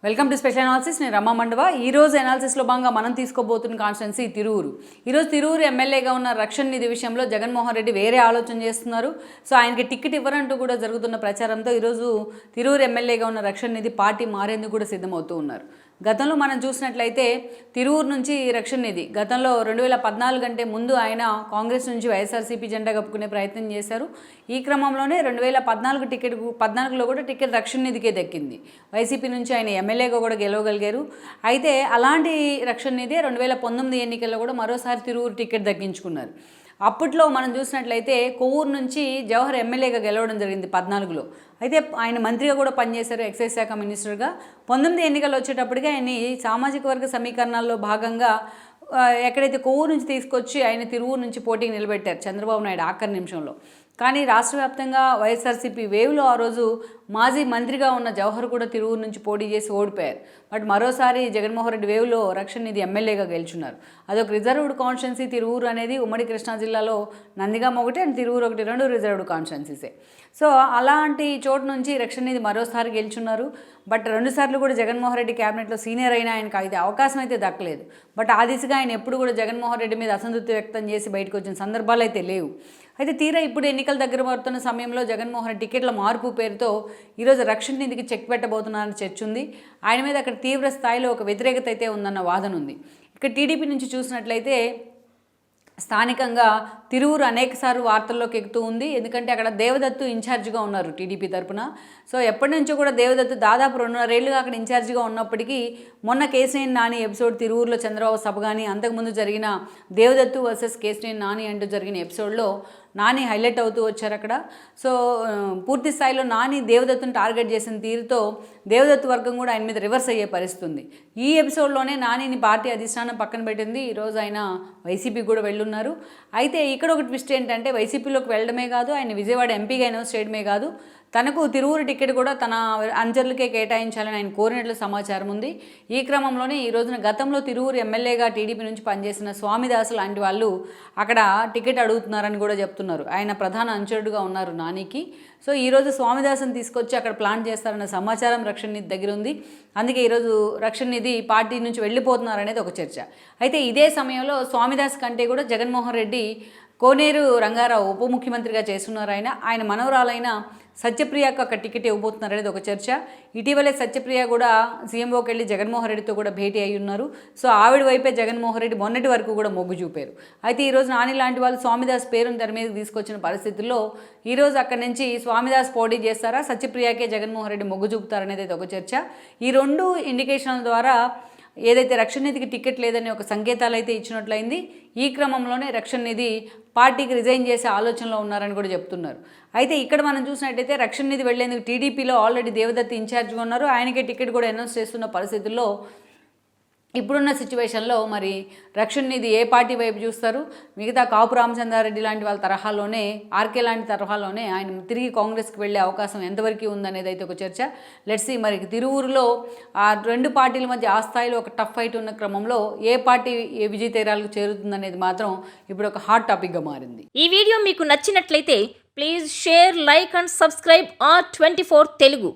Welcome to special analysis. నేను రమా మండవ. ఈరోజు అనాలిసిస్లో భాగంగా మనం తీసుకోబోతున్న కాన్స్టిట్యున్సీ తిరువురు. ఈరోజు తిరువురు ఎమ్మెల్యేగా ఉన్న రక్షణ్ నిధి విషయంలో జగన్మోహన్ రెడ్డి వేరే ఆలోచన చేస్తున్నారు. సో ఆయనకి టికెట్ ఇవ్వరంటూ కూడా జరుగుతున్న ప్రచారంతో ఈరోజు తిరువురు ఎమ్మెల్యేగా ఉన్న రక్షణ్ నిధి పార్టీ మారేందుకు కూడా సిద్ధమవుతూ ఉన్నారు. గతంలో మనం చూసినట్లయితే తిరువురు నుంచి రక్షణ్ నిధి గతంలో 2014 కంటే ముందు ఆయన కాంగ్రెస్ నుంచి వైఎస్ఆర్సీపీ జెండా కప్పుకునే ప్రయత్నం చేశారు. ఈ క్రమంలోనే 2014లో కూడా టికెట్ రక్షణ్ నిధికే దక్కింది. వైసీపీ నుంచి ఆయన ఎమ్మెల్యేగా కూడా గెలవగలిగారు. అయితే అలాంటి రక్షణ్ నిధి 2019 ఎన్నికల్లో కూడా మరోసారి తిరువురు టికెట్ దక్కించుకున్నారు. అప్పట్లో మనం చూసినట్లయితే కొవ్వూరు నుంచి జవహర్ ఎమ్మెల్యేగా గెలవడం జరిగింది 14లో. అయితే ఆయన మంత్రిగా కూడా పనిచేశారు, ఎక్సైజ్ శాఖ మినిస్టర్గా. 19 ఎన్నికలు వచ్చేటప్పటికి ఆయన్ని సామాజిక వర్గ సమీకరణాల్లో భాగంగా ఎక్కడైతే కొవ్వూరు నుంచి తీసుకొచ్చి ఆయన తిరువూరు నుంచి పోటీకి నిలబెట్టారు చంద్రబాబు నాయుడు ఆఖరి నిమిషంలో. కానీ రాష్ట్ర వ్యాప్తంగా వైఎస్ఆర్సీపీ వేవ్లో ఆ రోజు మాజీ మంత్రిగా ఉన్న జవహర్ కూడా తిరువూరు నుంచి పోటీ చేసి ఓడిపోయారు. బట్ మరోసారి జగన్మోహన్ రెడ్డి వేవ్లో రక్షణ్ నిధి ఎమ్మెల్యేగా గెలుచున్నారు. అదొక రిజర్వ్డ్ కాన్స్టిట్యున్సీ. తిరువూరు అనేది ఉమ్మడి కృష్ణా జిల్లాలో నందిగామ ఒకటి అండ్ తిరువూరు ఒకటి, 2 రిజర్వ్డ్ కాన్స్టిట్యున్సీసే. సో అలాంటి చోటు నుంచి రక్షణ్ నిధి మరోసారి గెలుచున్నారు. బట్ 2 సార్లు కూడా జగన్మోహన్ రెడ్డి క్యాబినెట్లో సీనియర్ అయినా ఆయనకు అయితే అవకాశం అయితే దక్కలేదు. బట్ ఆ దిశగా ఆయన ఎప్పుడు కూడా జగన్మోహన్ రెడ్డి మీద అసంతృప్తి వ్యక్తం చేసి బయటకు వచ్చిన సందర్భాలు అయితే లేవు. అయితే తీరా ఇప్పుడు ఎన్నికల దగ్గర పడుతున్న సమయంలో జగన్మోహన్ రెడ్డి టికెట్ల మార్పు పేరుతో ఈరోజు రక్షణ్ నిధికి చెక్ పెట్టబోతున్నారని చర్చ ఉంది. ఆయన మీద అక్కడ తీవ్ర స్థాయిలో ఒక వ్యతిరేకత అయితే ఉందన్న వాదన ఉంది. ఇక్కడ టీడీపీ నుంచి చూసినట్లయితే స్థానికంగా తిరువురు అనేకసార్లు వార్తల్లోకి ఎక్కుతూ ఉంది. ఎందుకంటే అక్కడ దేవదత్తు ఇన్ఛార్జిగా ఉన్నారు టీడీపీ తరపున. సో ఎప్పటి నుంచో కూడా దేవదత్తు దాదాపు 2.5 ఏళ్ళుగా అక్కడ ఇన్ఛార్జిగా ఉన్నప్పటికీ మొన్న కేశినేని నాని ఎపిసోడ్ తిరువురులో చంద్రబాబు సభ కానీ, అంతకుముందు జరిగిన దేవదత్తు వర్సెస్ కేశినేని నాని అంటూ జరిగిన ఎపిసోడ్లో నాని హైలైట్ అవుతూ వచ్చారు అక్కడ. సో పూర్తి స్థాయిలో నాని దేవదత్తును టార్గెట్ చేసిన తీరుతో దేవదత్తు వర్గం కూడా ఆయన మీద రివర్స్ అయ్యే పరిస్థితి ఉంది. ఈ ఎపిసోడ్లోనే నానిని పార్టీ అధిష్టానం పక్కన పెట్టింది. ఈరోజు ఆయన వైసీపీకి కూడా వెళ్ళున్నారు. అయితే ఇక్కడ ఒక ట్విస్ట్ ఏంటంటే వైసీపీలోకి వెళ్ళడమే కాదు, ఆయన విజయవాడ ఎంపీగా అనౌన్స్ చేయడమే కాదు, తనకు తిరువురు టికెట్ కూడా తన అనుచరులకే కేటాయించాలని ఆయన కోరినట్లు సమాచారం ఉంది. ఈ క్రమంలోనే ఈ రోజున గతంలో తిరువురు ఎమ్మెల్యేగా టీడీపీ నుంచి పనిచేసిన స్వామిదాసు లాంటి వాళ్ళు అక్కడ టికెట్ అడుగుతున్నారని కూడా చెప్తున్నారు. ఆయన ప్రధాన అనుచరుడుగా ఉన్నారు నానికి. సో ఈరోజు స్వామిదాసుని తీసుకొచ్చి అక్కడ ప్లాన్ చేస్తారన్న సమాచారం రక్షణ్ నిధి దగ్గర ఉంది. అందుకే ఈరోజు రక్షణ్ నిధి పార్టీ నుంచి వెళ్ళిపోతున్నారనేది ఒక చర్చ. అయితే ఇదే సమయంలో స్వామిదాస్ కంటే కూడా జగన్మోహన్ రెడ్డి కోనేరు రంగారావు ఉప ముఖ్యమంత్రిగా చేస్తున్నారు. ఆయన మనవరాలైన సత్యప్రియకు ఒక టికెట్ ఇవ్వబోతున్నారు అనేది ఒక చర్చ. ఇటీవలే సత్యప్రియ కూడా సీఎంఓకి వెళ్ళి జగన్మోహన్ రెడ్డితో కూడా భేటీ అయి ఉన్నారు. సో ఆవిడ వైపే జగన్మోహన్ రెడ్డి మొన్నటి వరకు కూడా మొగ్గు చూపారు. అయితే ఈరోజు నాని లాంటి వాళ్ళు స్వామిదాస్ పేరును తెర మీద తీసుకొచ్చిన పరిస్థితుల్లో ఈరోజు అక్కడి నుంచి స్వామిదాస్ పోటీ చేస్తారా, సత్యప్రియకే జగన్మోహన్ రెడ్డి మొగ్గు చూపుతారనేది ఒక చర్చ. ఈ 2 ఇండికేషన్ల ద్వారా ఏదైతే రక్షణ్ నిధికి టికెట్ లేదని ఒక సంకేతాలు అయితే ఇచ్చినట్లయింది. ఈ క్రమంలోనే రక్షణ్ నిధి పార్టీకి రిజైన్ చేసే ఆలోచనలో ఉన్నారని కూడా చెప్తున్నారు. అయితే ఇక్కడ మనం చూసినట్టయితే రక్షణ్ నిధి వెళ్లేందుకు టీడీపీలో ఆల్రెడీ దేవదత్తి ఇన్ఛార్జ్గా ఉన్నారు. ఆయనకే టికెట్ కూడా అనౌన్స్ చేస్తున్న పరిస్థితుల్లో ఇప్పుడున్న సిచ్యువేషన్లో మరి రక్షణ్ నిధి ఏ పార్టీ వైపు చూస్తారు? మిగతా కాపు రామచంద్రారెడ్డి లాంటి వాళ్ళ తరహాలోనే, ఆర్కే లాంటి తరహాలోనే ఆయన తిరిగి కాంగ్రెస్కి వెళ్ళే అవకాశం ఎంతవరకు ఉందనేది అయితే ఒక చర్చ. లెట్స్ సీ మరి తిరువూరులో ఆ 2 పార్టీల మధ్య ఆ స్థాయిలో ఒక టఫ్ ఫైట్ ఉన్న క్రమంలో ఏ పార్టీ ఏ విజయ తీరాలకు చేరుతుందనేది మాత్రం ఇప్పుడు ఒక హాట్ టాపిక్గా మారింది. ఈ వీడియో మీకు నచ్చినట్లయితే please share, like and subscribe R24 Telugu.